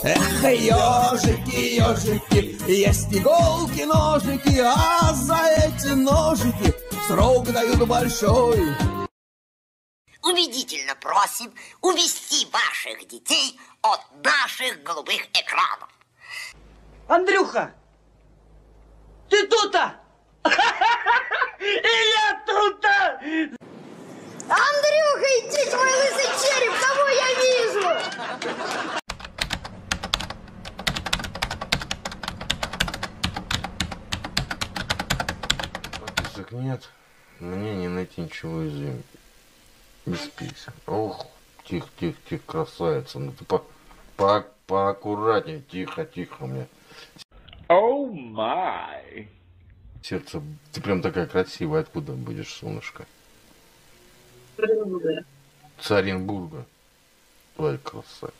Эх, ежики, ежики, есть иголки, ножики, а за эти ножики срок дают большой. Убедительно просим увести ваших детей от наших голубых экранов. Андрюха, ты тут-то? И я тут-то! Андрюха, иди, твой лысый череп, кого я вижу? Подписок нет, мне не найти ничего из писем. Ох, тихо, тихо, тихо, красавица, ну ты поаккуратнее, тихо, тихо у меня. Оу май. Сердце, ты прям такая красивая, откуда будешь, солнышко? С Оренбурга. Ой, красавица.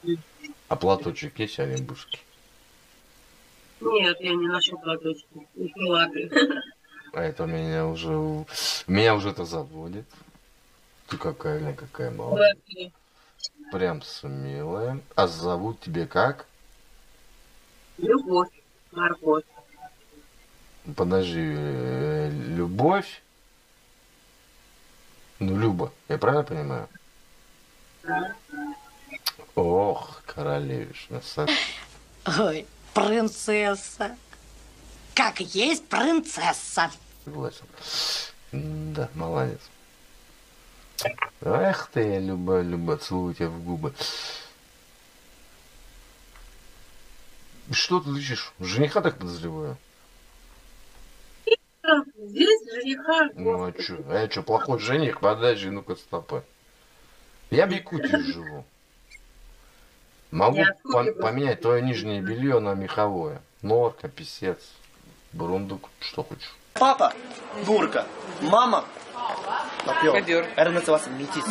А платочек есть оренбургский? Нет, я не ношу платочки. А это меня уже это заводит. Ты какая молодая. Прям смелая. А зовут тебе как? Любовь. Морковь. Подожди, Любовь? Ну, Люба, я правильно понимаю? Да. Ох, королевишна. Ой, принцесса. Как есть принцесса. Согласен. Да, молодец. Эх ты, Люба, Люба, целую тебя в губы. Что ты ищешь? Жениха так подозреваю? Здесь жениха. Ну а чё? А я чё, плохой жених? Подожди, ну-ка стопы. Я в Якутии живу. Могу поменять твое нижнее белье на меховое. Норка, писец, бурундук, что хочешь. Папа, бурка, мама, попёр. Это называется метис.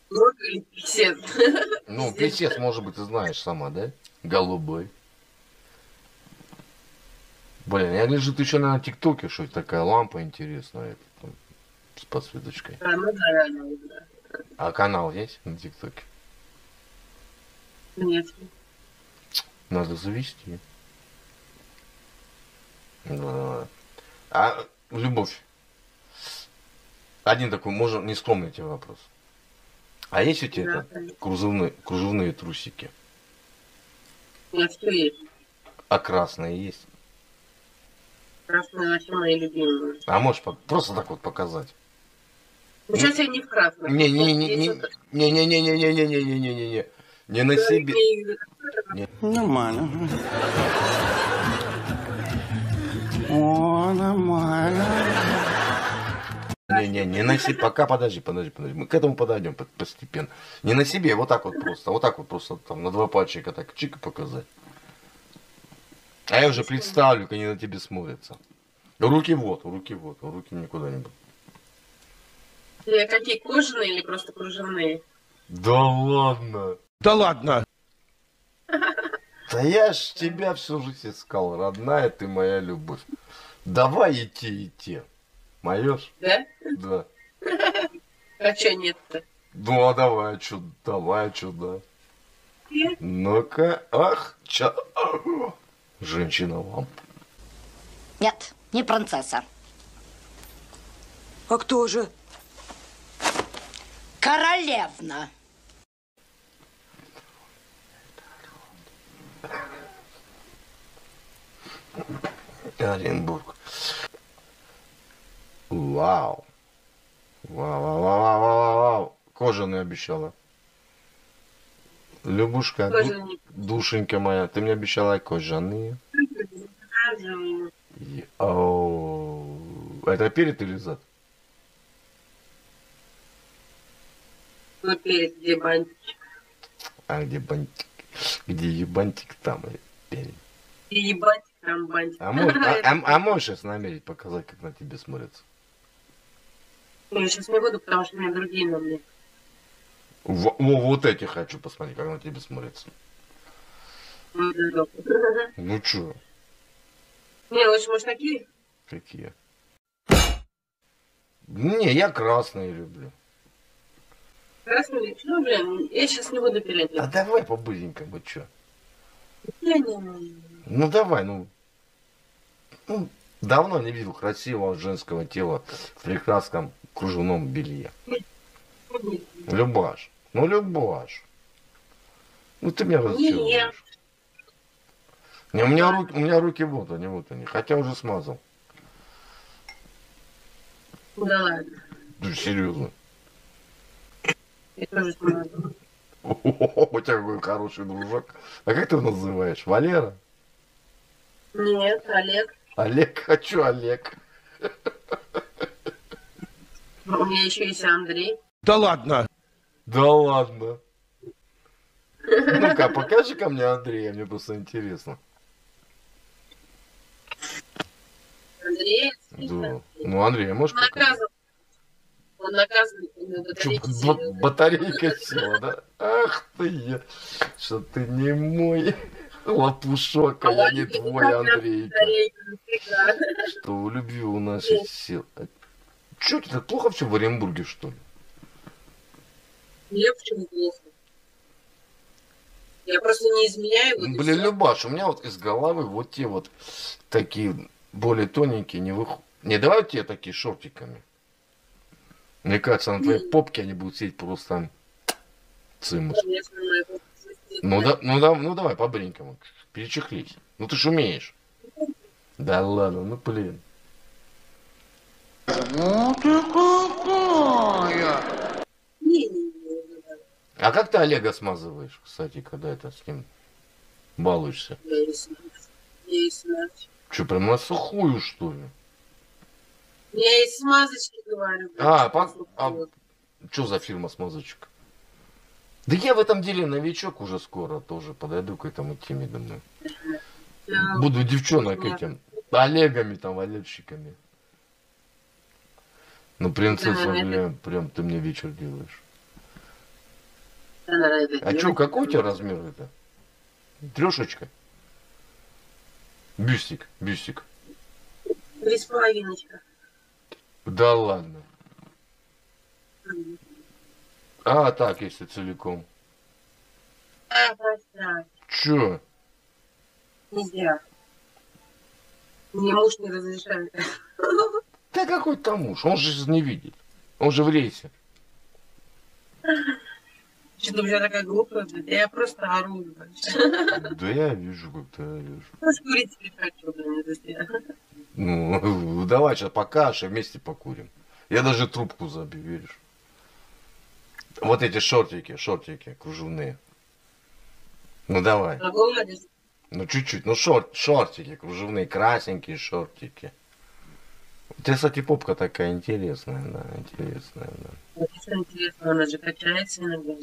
Норка или писец? Ну, писец, может быть, ты знаешь сама, да? Голубой. Блин, я гляжу, ты еще на ТикТоке, что это такая лампа интересная, там, с подсветочкой. А, ну да, реально, да. А канал есть на ТикТоке? Нет. Надо завести. Да. А, Любовь. Один такой, можно не скромный тебе вопрос. А есть у тебя кружевные трусики? Нет, что есть? А красные есть? Красные вообще мои любимые. А можешь просто так вот показать? Ну, сейчас я не в красном. Не-не-не-не-не-не-не-не-не-не-не-не. Не на себе. Нормально. О, нормально. Не на себе. Пока, подожди. Мы к этому подойдем постепенно. Не на себе, вот так вот просто там на два пальчика так чика показать. А я уже представлю, как они на тебе смотрятся. Руки никуда не будут. Какие, кожаные или просто кружевные? Да ладно. Да ладно. Да я ж тебя всю жизнь искал, родная ты моя любовь. Давай идти. Моешь? Да? Да. А чё нет-то? Ну а давай, чё, да. Ну-ка, женщина ламп. Нет, не принцесса. А кто же? Королевна. Оренбург. Вау. Кожаный обещала. Любушка, душенька моя, ты мне обещала кожаные. Это перед или зад? Ну, перед, где бантик. А где бантик? Где ебантик, там и перед. И ебать, там бантик. А можешь сейчас намерить показать, как на тебе смотрится? Я сейчас не буду, потому что у меня другие на мне. Вот эти хочу посмотреть, как на тебе смотрится. Ну чё? Не, лучше, может, такие? Какие? Не, я красные люблю. Красный? Ну, блин, я сейчас не буду пилить. А давай по-быстренькому, чё? Ну давай, ну, давно не видел красивого женского тела в прекрасном кружевном белье. Любаш. Ну, Любаш. Ну, ты меня разочаровываешь. Не, у меня руки вот они. Хотя уже смазал. Да ладно. Да, серьезно. Я тоже смогу. У тебя какой хороший дружок. А как ты его называешь? Валера? Нет, Олег. Олег? Хочу Олег. У меня еще есть Андрей. Да ладно. Да ладно. Ну-ка, покажи ко мне Андрея, мне просто интересно. Андрей? Да. Ну, Андрей, можешь показать? Наказан. Он наказан. Чё, батарейка села, да? Ах ты я. Что ты не мой лопушок, а я не твой, Андрейка. Что у любви у нас есть сил. Чё тебе так плохо все в Оренбурге, что ли? Мне почему плохо? Я просто не изменяю. Вот Блин, Любаш, у меня вот из головы вот те вот такие более тоненькие не выходят. Не, давай вот те такие шортиками. Мне кажется, на твоей попке они будут сидеть просто цимус. Ну давай по-бренькому. Перечехлись. Ну ты ж умеешь. Да ладно, ну блин. Ну ты какая! А как ты Олега смазываешь, кстати, когда это с ним балуешься? Я и смазочки. Че, прям на сухую, что ли? Я и смазочки говорю. Что за фирма смазочек? Да я в этом деле новичок уже скоро тоже подойду к этому теме, думаю. Буду девчонок этим, Олегами там, Олегщиками. Ну, принцесса, бля, прям ты мне вечер делаешь. А что, какой у тебя размер это? Трешечка? Бюстик. 3,5. Да ладно. А, так, если целиком. Да. Чё? Нельзя. Мне муж не разрешает. Да какой там муж? Он же не видит. Он же в рейсе. Что-то у меня такая глупая, я просто ору. Да я вижу, как ты орешь. Может, курить не хочу, друзья. Ну, давай сейчас покажешь, и вместе покурим. Я даже трубку забью, веришь? Вот эти шортики кружевные. Ну давай. Ну чуть-чуть, ну шортики кружевные, красненькие шортики. У тебя, кстати, попка такая интересная, да, интересная, да. Что интересно, она же качается иногда.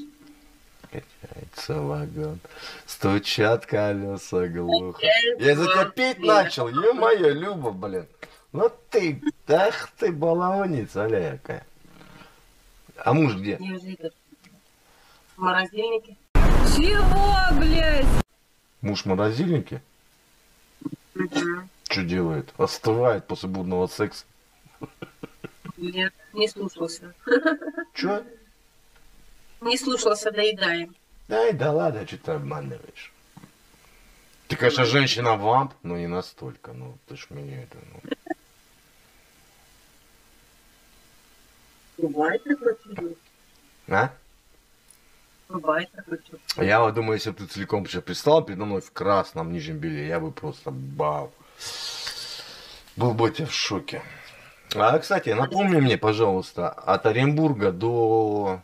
Качается вагон, стучат колеса глухо. Я за тебя петь начал, ё-моё, Люба, блин. Ну ты, ах ты, баловница, аля какая. А муж где? В морозильнике. Чего, блядь? Муж в морозильнике? Что делает? Остывает после бурного секса? Нет, не слушался. Чё? Не слушался, доедаем. Ай, да ладно, что ты обманываешь. Ты, конечно, женщина-вамп, но не настолько. Ну, ты ж меня это... Ну. Бывает такой фильм. А? Бывает такой фильм. Я вот думаю, если бы ты целиком сейчас пристал передо мной в красном нижнем белье, я бы просто бау. Был бы я в шоке. А, кстати, напомни мне, пожалуйста, от Оренбурга до,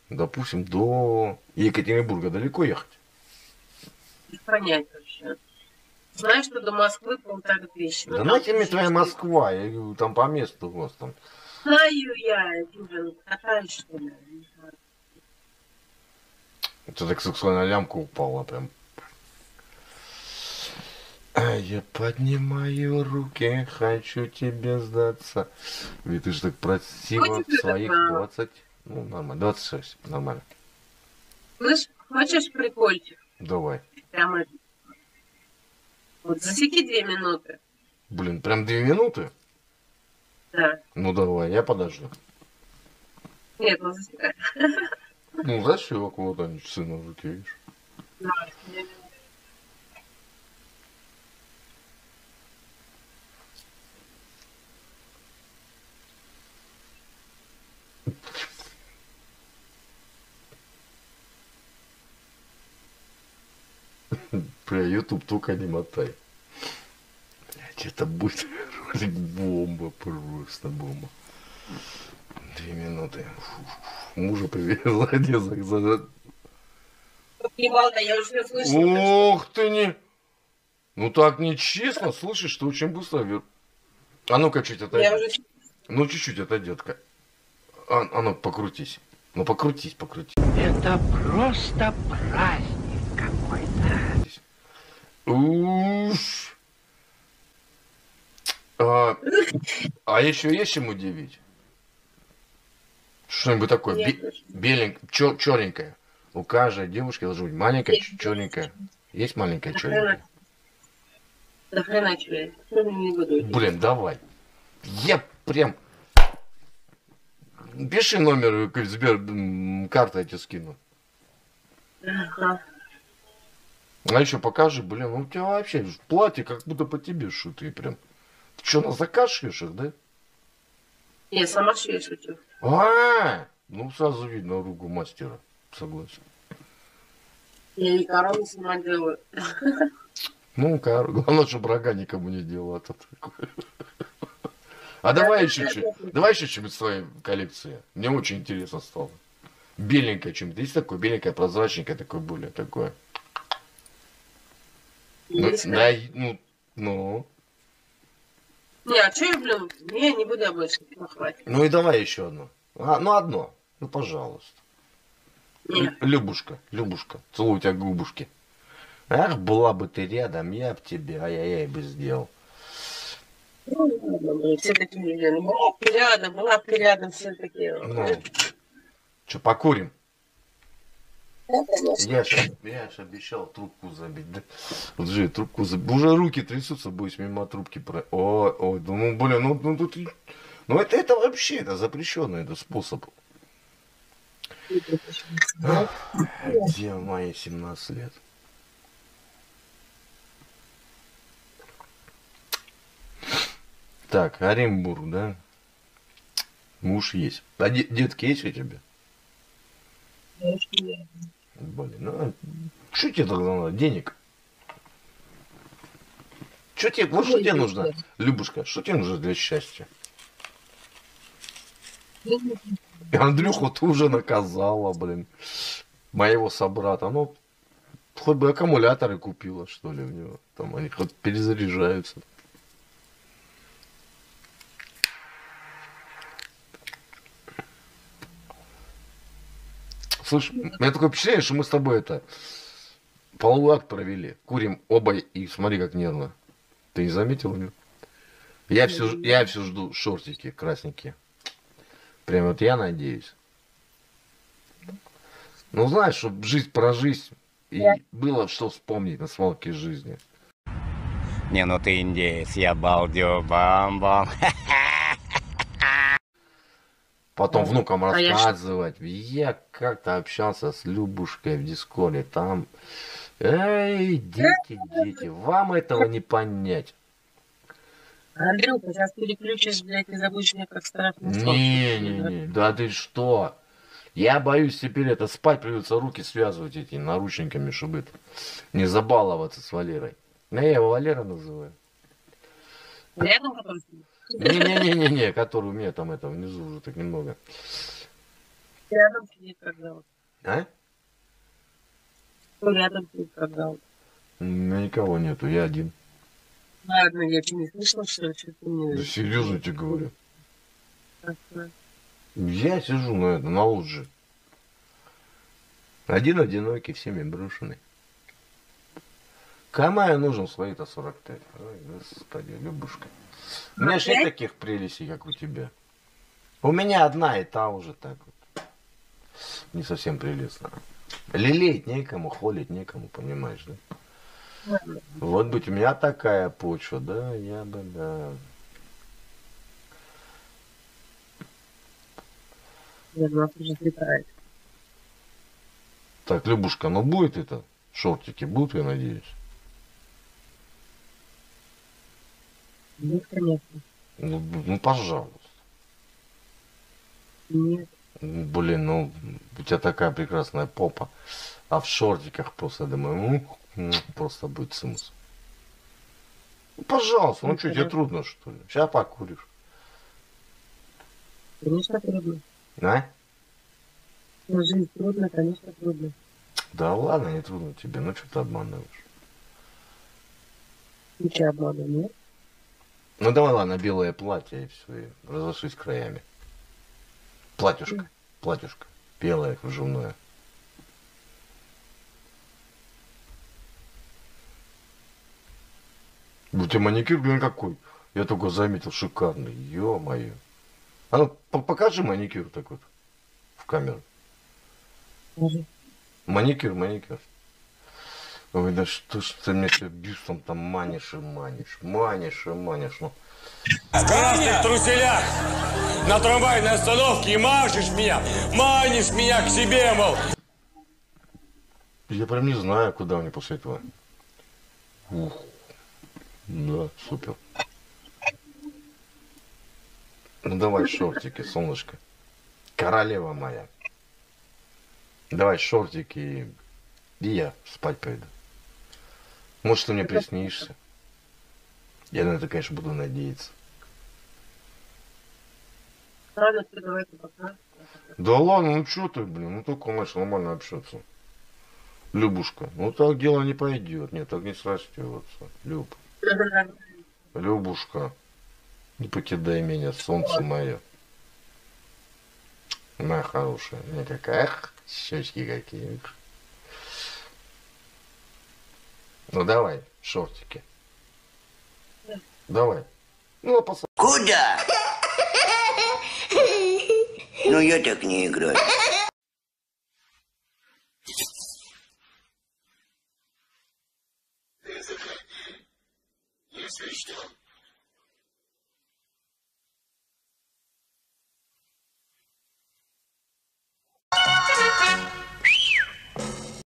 допустим, до Екатеринбурга далеко ехать? Не понять вообще. Знаешь, что до Москвы 1500. Да нахер мне твоя Москва, я говорю, там по месту у вас там. Знаю я, блин, катаюсь, что ли. Это так сексуальная лямка упала прям. А я поднимаю руки, хочу тебе сдаться. Ведь ты же так просила в своих 20. Ну, нормально, 26, нормально. Слышь, хочешь прикольчик? Давай. Прямо. Вот засеки 2 минуты. Блин, прям 2 минуты? Да. Ну давай, я подожду. Нет, ну засекай. Ну зачем вот они часы на руке, видишь? Бля, YouTube только не мотай. Блядь, это будет бомба, просто бомба. 2 минуты. Мужа привезла, Ебалка, я уже слышала. Ох ты не... Ну так нечестно, слышишь, ты очень быстро... А ну-ка чуть отойди. Я уже... Ну чуть-чуть отойди, детка. А ну покрутись. Ну покрутись. Это просто праздник какой-то. Уж. А еще есть чем удивить? Что-нибудь такое беленькое, черненькое. У каждой девушки должна быть маленькая, черненькая. Есть маленькая, черненькая? Да хрена тебе. Не буду. Блин, давай. Я прям... Пиши номер, Сбер, карты я тебе скину. Ага. А еще покажи, блин, ну у тебя вообще платье как будто по тебе шитые прям. Ты что, на заказ шьешь их, да? Я сама шью, шучу. Ну сразу видно руку мастера, согласен. Я и корону сама делаю. Ну, главное, чтобы врага никому не делал, это такое. А давай еще что-нибудь в своей коллекции. Мне очень интересно стало. Беленькое что-нибудь. Есть такое беленькое, прозрачненькое, такое более такое. Ну. Не, а что я, блин? Не буду я больше. Хватит. Ну и давай еще одно. Одно. Ну, пожалуйста. Нет. Любушка, целую тебя губушки. Ах, была бы ты рядом, я б тебе, ай-яй-яй бы сделал. Все такие, блин, была бы рядом, все такие. Ну, что, покурим? Да, конечно. Я ж обещал трубку забить, да? Вот же трубку забить. Уже руки трясутся, боюсь мимо трубки про... Ой, ну блин, ну тут... Ну это вообще, это запрещенный это способ. Где мои 17 лет? Так, Оренбург, да? Муж есть. А детки есть у тебя? Блин, ну что тебе тогда надо? Денег? Что тебе нужно? Любушка, что тебе нужно для счастья? Андрюху ты уже наказала, блин. Моего собрата. Ну, хоть бы аккумуляторы купила, что ли, у него. Там они хоть перезаряжаются. Слушай, у меня такое впечатление, что мы с тобой половой акт провели. Курим оба и смотри, как нервно. Ты не заметил? Нет? Я все жду шортики красненькие. Прям вот я надеюсь. Ну, знаешь, чтобы жизнь прожить и было что вспомнить на свалке жизни. Не, ну ты индеец, я балдю, бам-бам. Потом внукам рассказывать. Я как-то общался с Любушкой в Дискорде. Там, эй, дети, вам этого не понять. Андрюха, сейчас переключишь, блядь, и забудешь меня как страшно. Не, да ты что? Я боюсь теперь спать придется руки связывать эти наручниками, чтобы это не забаловаться с Валерой. Я его Валера называю. Рядом который? Не, который у меня там внизу уже так немного. Рядом сидит как зовут. А? Рядом сидит как зовут. У меня никого нету, я один. Ладно, я тебя не слышала, что ли? Что ты мне... Да серьезно тебе говорю. Ага. Я сижу на лоджии. Один одинокий, всеми брошенный. Кому я нужен свои-то 45? Ой, господи, Любушка. У меня же нет таких прелестей, как у тебя. У меня одна и та уже так вот. Не совсем прелестно. Лелеять некому, холить некому, понимаешь, да? Вот быть у меня такая почва, да, я бы, да. Нас уже слетает. Так, Любушка, ну будет это? Шортики будут, я надеюсь? Нет, конечно. Ну, пожалуйста. Нет. Блин, ну, у тебя такая прекрасная попа. А в шортиках просто, думаю, Просто будет цимус. Ну, пожалуйста, ну что, тебе трудно, что ли? Сейчас покуришь. Конечно, трудно. А? Но жизнь трудно, конечно, трудно. Да ладно, не трудно тебе, ну что ты обманываешь? Ничего обмана нет. Ну давай, ладно, белое платье и все, и разошлись краями. Платьюшко, платьюшко, белое, кружевное. У тебя маникюр, блин, какой? Я только заметил, шикарный, ё-моё. А ну, покажи маникюр так вот в камеру. Маникюр, маникюр. Ой, да что ж ты мне все бюстом там манишь и манишь, манишь и манишь, ну. В красных труселях на трамвайной остановке и манишь меня к себе, мол. Я прям не знаю, куда мне после этого. Ух. Да, супер. Ну давай шортики, солнышко. Королева моя. Давай шортики, и я спать пойду. Может, ты мне приснишься? Я на это, конечно, буду надеяться. Ладно, ты давай-ка пока. Да ладно, ну что ты, блин, ну только начал нормально общаться. Любушка, ну так дело не пойдет, нет, так не срастется. Люб. Любушка, не покидай меня, солнце мое. Моя хорошая, мне какая, щечки какие. Ну давай, шортики. Давай. Ну, опасайся. Куда? Ну, я так не играю. Если что,